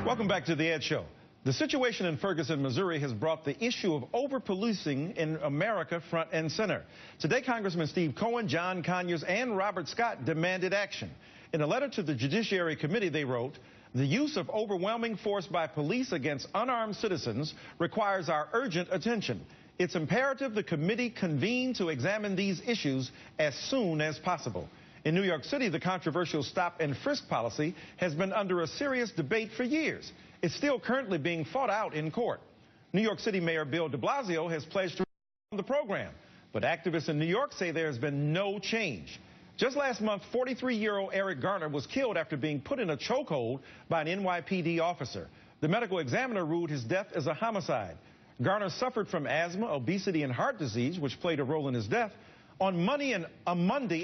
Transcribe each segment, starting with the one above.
Welcome back to the Ed Show. The situation in Ferguson, Missouri has brought the issue of over-policing in America front and center. Today, Congressman Steve Cohen, John Conyers, and Robert Scott demanded action. In a letter to the Judiciary Committee, they wrote, "The use of overwhelming force by police against unarmed citizens requires our urgent attention. It's imperative the committee convene to examine these issues as soon as possible." In New York City, the controversial stop and frisk policy has been under a serious debate for years. It's still currently being fought out in court. New York City Mayor Bill de Blasio has pledged to reform the program, but activists in New York say there has been no change. Just last month, 43-year-old Eric Garner was killed after being put in a chokehold by an NYPD officer. The medical examiner ruled his death as a homicide. Garner suffered from asthma, obesity, and heart disease, which played a role in his death. On Monday,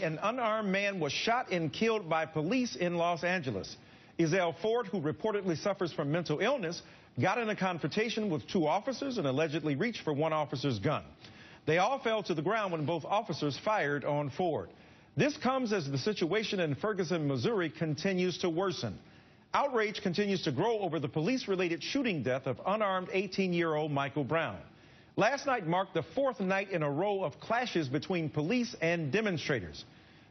an unarmed man was shot and killed by police in Los Angeles. Ezell Ford, who reportedly suffers from mental illness, got in a confrontation with two officers and allegedly reached for one officer's gun. They all fell to the ground when both officers fired on Ford. This comes as the situation in Ferguson, Missouri continues to worsen. Outrage continues to grow over the police-related shooting death of unarmed 18-year-old Michael Brown. Last night marked the fourth night in a row of clashes between police and demonstrators.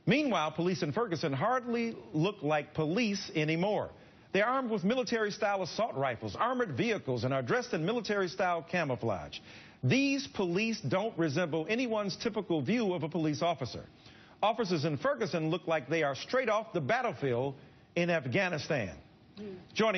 Meanwhile, police in Ferguson hardly look like police anymore. They're armed with military-style assault rifles, armored vehicles, and are dressed in military-style camouflage. These police don't resemble anyone's typical view of a police officer. Officers in Ferguson look like they are straight off the battlefield in Afghanistan. Joining